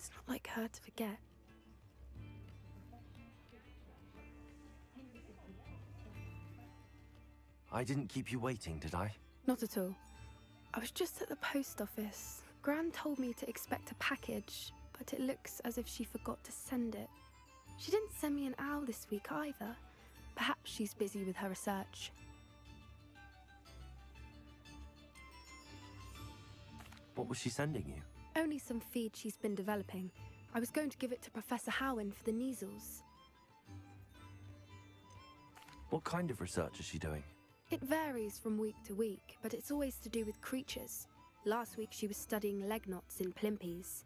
It's not like her to forget. I didn't keep you waiting, did I? Not at all. I was just at the post office. Gran told me to expect a package, but it looks as if she forgot to send it. She didn't send me an owl this week either. Perhaps she's busy with her research. What was she sending you? Only some feed she's been developing. I was going to give it to Professor Howen for the measles. What kind of research is she doing? It varies from week to week, but it's always to do with creatures. Last week she was studying leg knots in plimpies.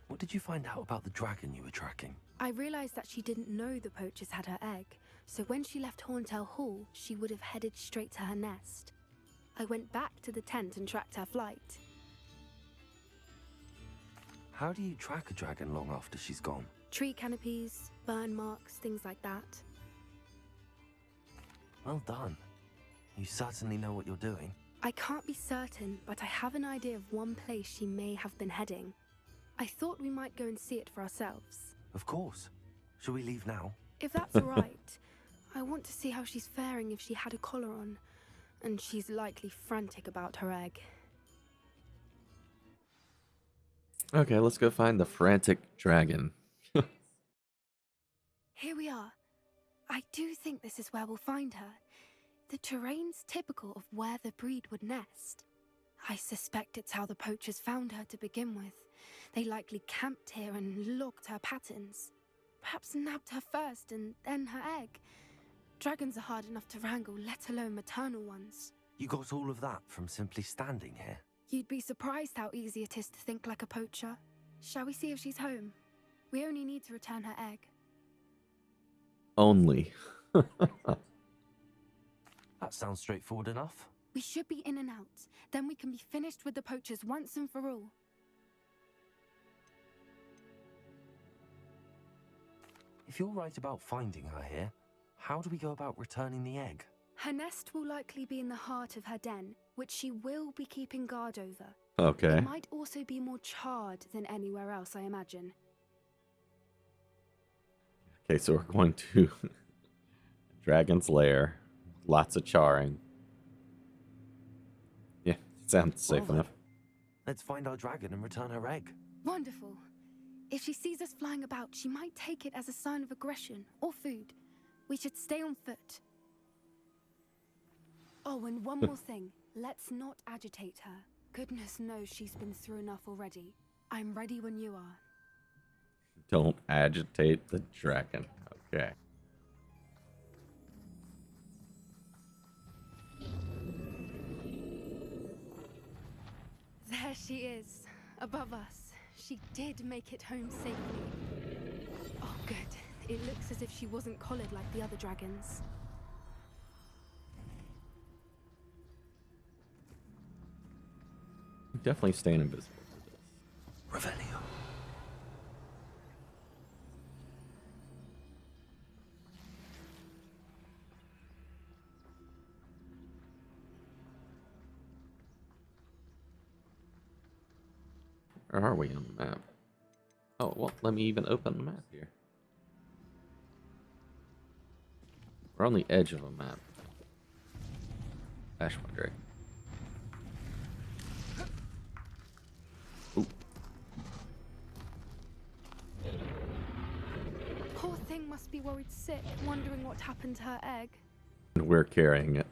What did you find out about the dragon you were tracking? I realized that she didn't know the poachers had her egg, so when she left Horntail Hall, she would have headed straight to her nest. I went back to the tent and tracked her flight. How do you track a dragon long after she's gone? Tree canopies, burn marks, things like that. Well done. You certainly know what you're doing. I can't be certain, but I have an idea of one place she may have been heading. I thought we might go and see it for ourselves. Of course. Shall we leave now? If that's all right, I want to see how she's faring if she had a collar on. And she's likely frantic about her egg. Okay, let's go find the frantic dragon. Here we are. I do think this is where we'll find her. The terrain's typical of where the breed would nest. I suspect it's how the poachers found her to begin with. They likely camped here and logged her patterns. Perhaps nabbed her first and then her egg. Dragons are hard enough to wrangle, let alone maternal ones. You got all of that from simply standing here? You'd be surprised how easy it is to think like a poacher. Shall we see if she's home? We only need to return her egg. Only. That sounds straightforward enough. We should be in and out. Then we can be finished with the poachers once and for all. If you're right about finding her here, how do we go about returning the egg? Her nest will likely be in the heart of her den, which she will be keeping guard over. Okay. It might also be more charred than anywhere else, I imagine. Okay, so we're going to Dragon's Lair. Lots of charring. Yeah, sounds safe Well, enough. Let's find our dragon and return her egg. Wonderful. If she sees us flying about, she might take it as a sign of aggression or food. We should stay on foot. Oh, and one more thing. Let's not agitate her. Goodness knows she's been through enough already. I'm ready when you are. Don't agitate the dragon. Okay. There she is, above us. She did make it home safely. Oh, good. It looks as if she wasn't collared like the other dragons. Definitely staying invisible for this. Revelio. Where are we on the map? Oh, well, let me even open the map here. We're on the edge of a map. Ashwandre. Ooh. Poor thing must be worried sick, wondering what happened to her egg. And we're carrying it.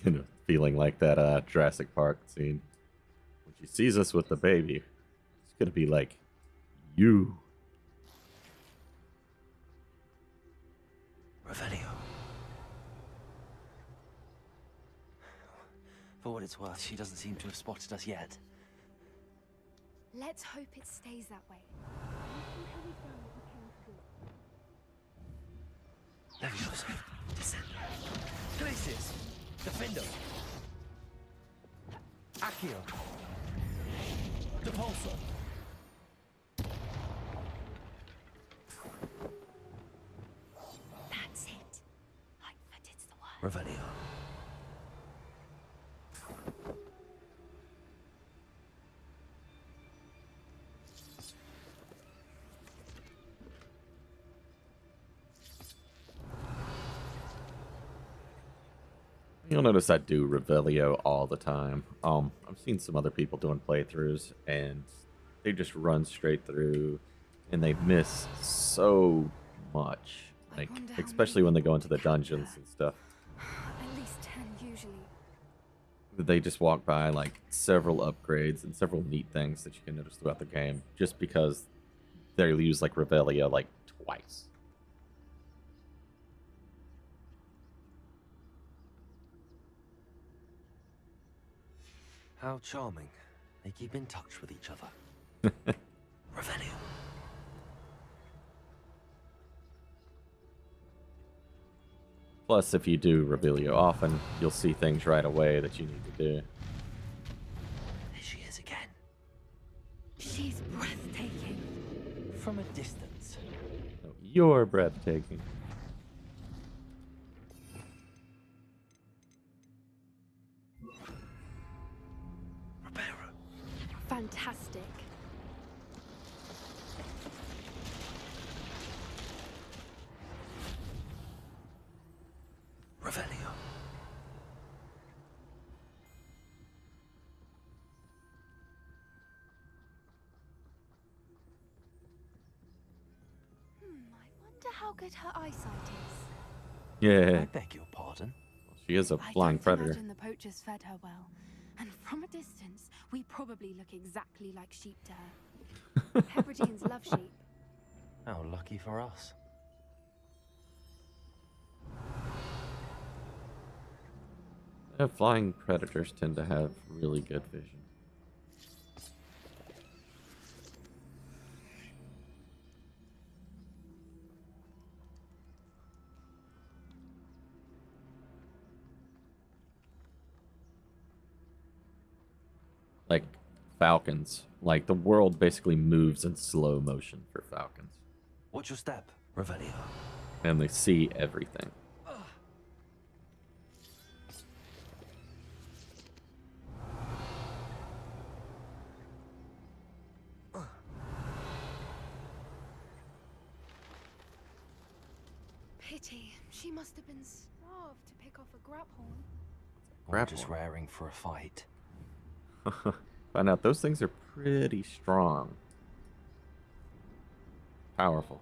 You know, feeling like that Jurassic Park scene. When she sees us with the baby, it's gonna be like, you. Revelio. For what it's worth, she doesn't seem to have spotted us yet. Let's hope it stays that way. Leviosa. Descend. Glacis. Defendo. Accio. Depulso. Revelio. You'll notice I do Revelio all the time. I've seen some other people doing playthroughs, and they just run straight through, and they miss so much. Like, especially when they go into the dungeons and stuff. At least 10 usually. They just walk by like several upgrades and several neat things that you can notice throughout the game, just because they use like Revelio like twice. How charming. They keep in touch with each other. Revelio. Plus, if you do Revelio often, you'll see things right away that you need to do. There she is again. She's breathtaking. From a distance. So you're breathtaking. Reparo. Fantastic. Revelio. I wonder how good her eyesight is. Yeah, I beg your pardon. she is a I flying don't predator. imagine the poachers fed her well. And from a distance, we probably look exactly like sheep to her. Hebrideans love sheep. How lucky for us. Flying predators tend to have really good vision. Like falcons. Like the world basically moves in slow motion for falcons. Watch your step, Revelio. And they see everything. Pity. She must have been starved to pick off a grabhorn. Or just raring for a fight. Find out those things are pretty strong. Powerful.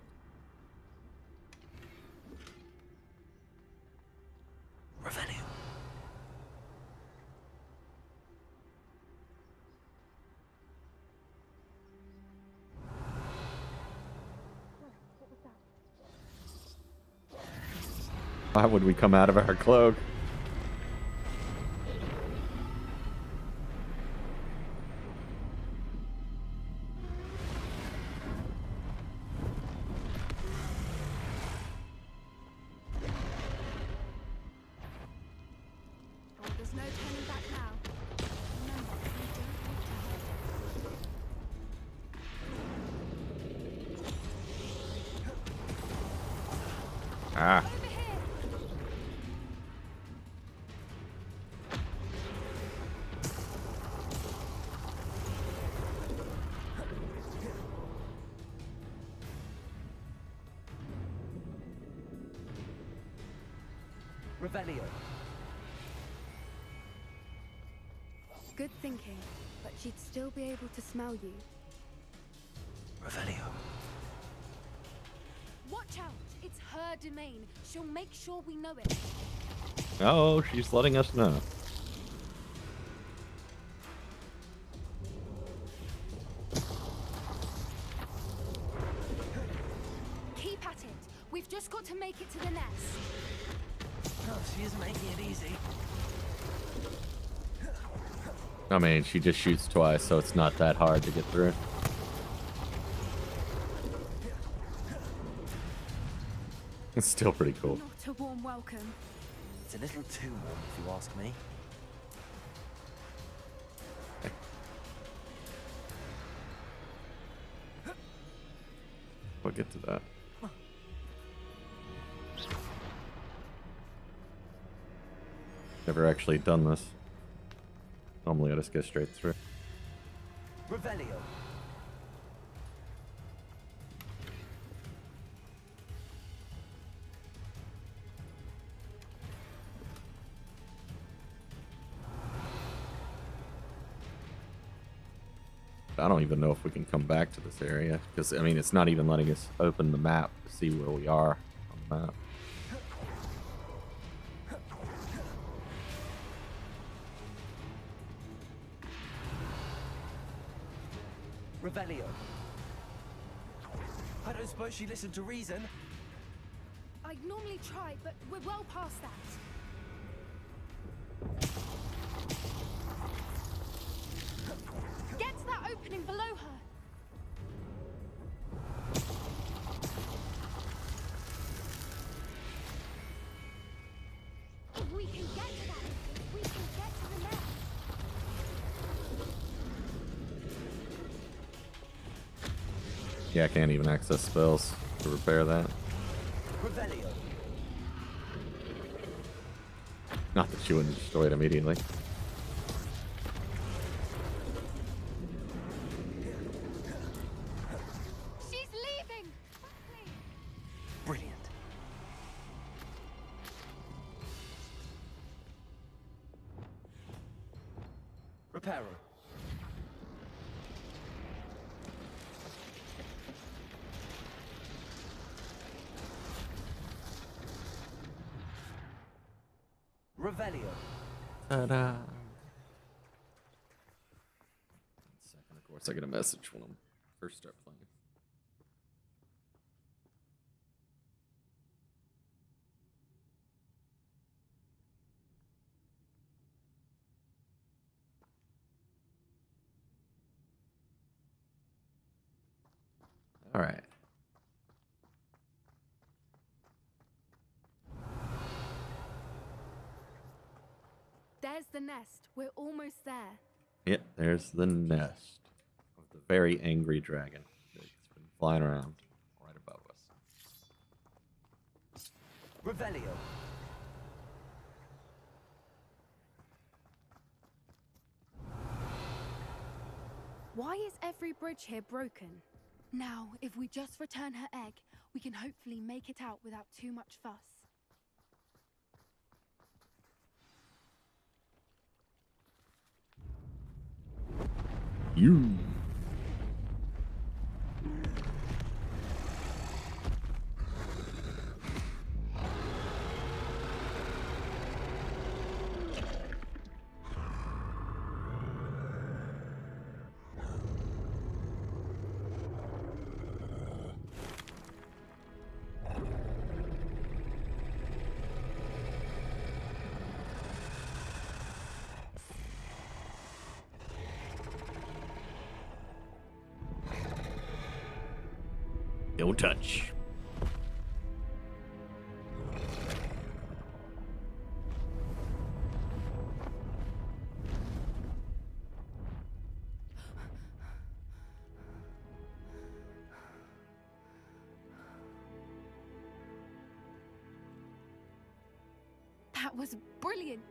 Revelio. Why would we come out of our cloak? Oh, there's no turning back now. Remember, we don't want to hurt her. Ah. Over here! Revelio. Good thinking, but she'd still be able to smell you. Revelio. Watch out! It's her domain. She'll make sure we know it. Oh, she's letting us know. Keep at it. We've just got to make it to the nest. No, she is making it easy. I mean, she just shoots twice, so it's not that hard to get through. It's still pretty cool. Not a warm welcome. It's a little too warm, if you ask me. We'll get to that. Never actually done this. Normally I just go straight through. Revelio. I don't even know if we can come back to this area because, I mean, it's not even letting us open the map to see where we are on the map. Revelio. I don't suppose she listened to reason. I'd normally try, but we're well past that. Get to that opening below her. If we can get to that, we can get to the nest. Yeah, I can't even access spells to repair that. Revelio. Not that she wouldn't destroy it immediately. She's leaving! Quickly! Brilliant. Reparo. Revelio. Ta-da! 1 second, of course I get a message when I first start playing. All right. There's the nest. We're almost there. Yep, there's the nest of the very angry dragon that's been flying around right above us. Revelio. Why is every bridge here broken? Now, if we just return her egg, we can hopefully make it out without too much fuss. You. Don't touch. That was brilliant!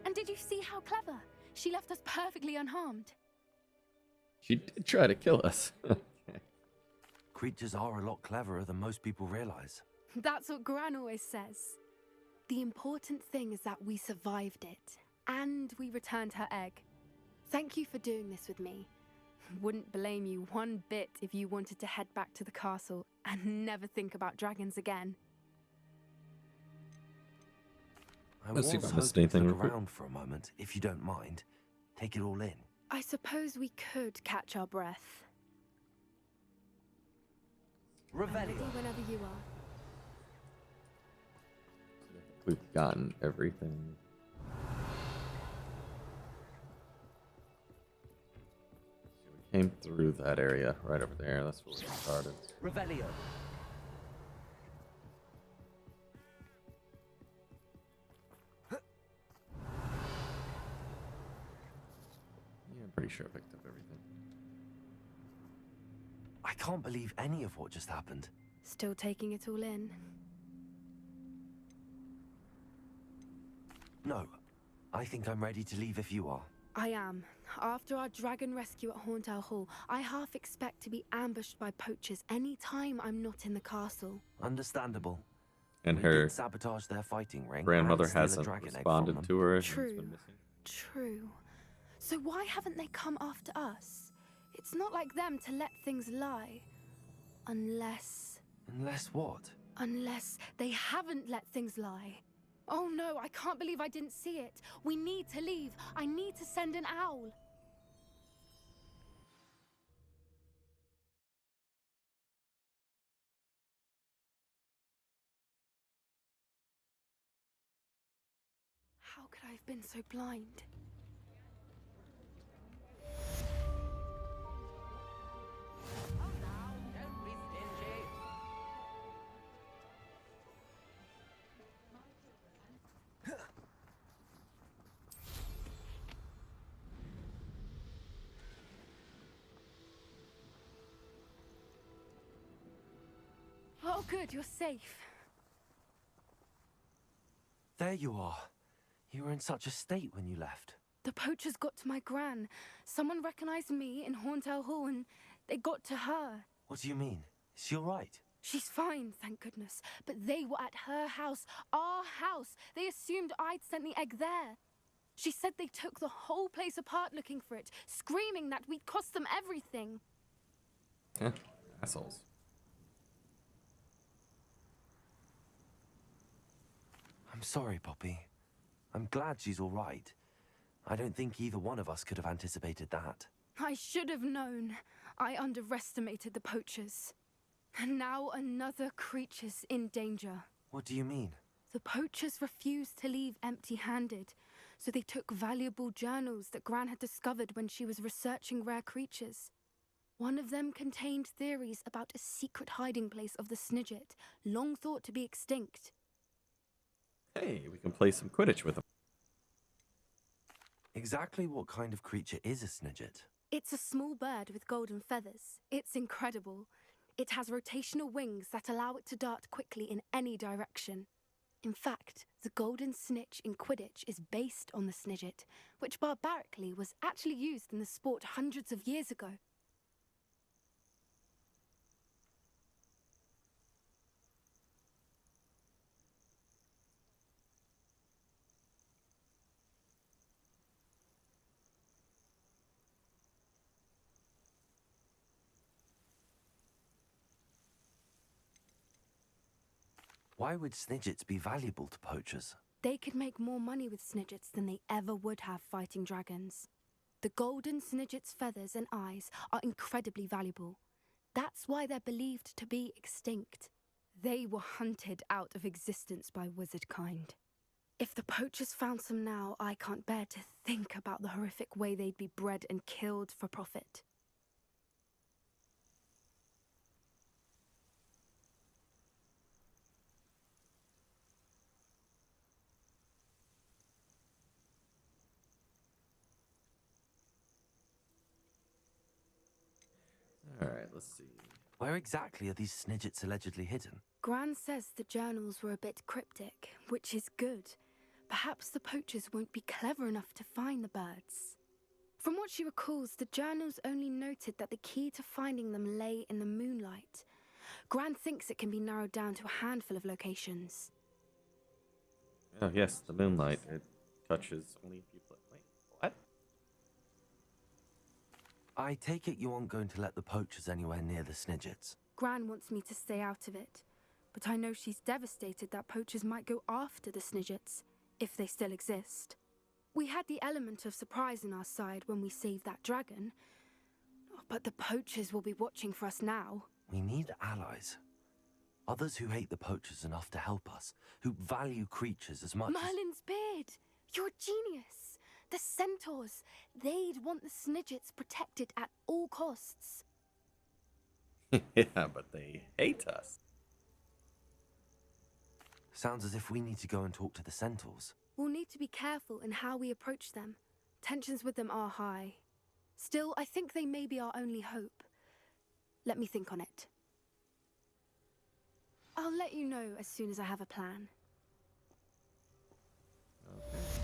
And did you see how clever? She left us perfectly unharmed. She did try to kill us. Creatures are a lot cleverer than most people realize. That's what Gran always says. The important thing is that we survived it, and we returned her egg. Thank you for doing this with me. Wouldn't blame you one bit if you wanted to head back to the castle and never think about dragons again. Let's see if I was missed hoping to anything look real quick. around for a moment, if you don't mind. Take it all in. I suppose we could catch our breath. I'm ready Revelio. whenever you are. We've gotten everything. So we came through that area right over there. That's where we started. Revelio. Yeah, I'm pretty sure I picked up everything. I can't believe any of what just happened. Still taking it all in. No, I think I'm ready to leave if you are. I am. After our dragon rescue at Hauntel Hall, I half expect to be ambushed by poachers any time I'm not in the castle. Understandable. And We her did sabotage their fighting ring grandmother and steal a hasn't dragon egg from responded them. to her and it's True. been missing. True. So why haven't they come after us? It's not like them to let things lie. Unless What? they haven't let things lie. Oh no, I can't believe I didn't see it. We need to leave. I need to send an owl. How could I have been so blind? Oh good, you're safe. There you are. You were in such a state when you left. The poachers got to my gran. Someone recognized me in Hauntel Hall and they got to her. What do you mean? Is she all right? She's fine, thank goodness. But they were at her house, our house. They assumed I'd sent the egg there. She said they took the whole place apart looking for it, screaming that we'd cost them everything. Yeah, assholes. I'm sorry, Poppy. I'm glad she's all right. I don't think either one of us could have anticipated that. I should have known. I underestimated the poachers. And now another creature's in danger. What do you mean? The poachers refused to leave empty-handed, so they took valuable journals that Gran had discovered when she was researching rare creatures. One of them contained theories about a secret hiding place of the Snidget, long thought to be extinct. Hey, we can play some Quidditch with them. Exactly what kind of creature is a Snidget? It's a small bird with golden feathers. It's incredible. It has rotational wings that allow it to dart quickly in any direction. In fact, the golden snitch in Quidditch is based on the Snidget, which barbarically was actually used in the sport hundreds of years ago. Why would Snidgets be valuable to poachers? They could make more money with Snidgets than they ever would have fighting dragons. The golden Snidget's feathers and eyes are incredibly valuable. That's why they're believed to be extinct. They were hunted out of existence by wizard kind. If the poachers found some now, I can't bear to think about the horrific way they'd be bred and killed for profit. Alright, let's see. Where exactly are these Snidgets allegedly hidden? Gran says the journals were a bit cryptic, which is good. Perhaps the poachers won't be clever enough to find the birds. From what she recalls, the journals only noted that the key to finding them lay in the moonlight. Gran thinks it can be narrowed down to a handful of locations. Oh, yes, the moonlight. It touches only if you play. Wait, what? I take it you aren't going to let the poachers anywhere near the Snidgets. Gran wants me to stay out of it, but I know she's devastated that poachers might go after the Snidgets, if they still exist. We had the element of surprise on our side when we saved that dragon, but the poachers will be watching for us now. We need allies. Others who hate the poachers enough to help us, who value creatures as much as... Merlin's beard! You're a genius! The centaurs! They'd want the Snidgets protected at all costs. Yeah, but they hate us. Sounds as if we need to go and talk to the centaurs. We'll need to be careful in how we approach them. Tensions with them are high. Still, I think they may be our only hope. Let me think on it. I'll let you know as soon as I have a plan. Okay.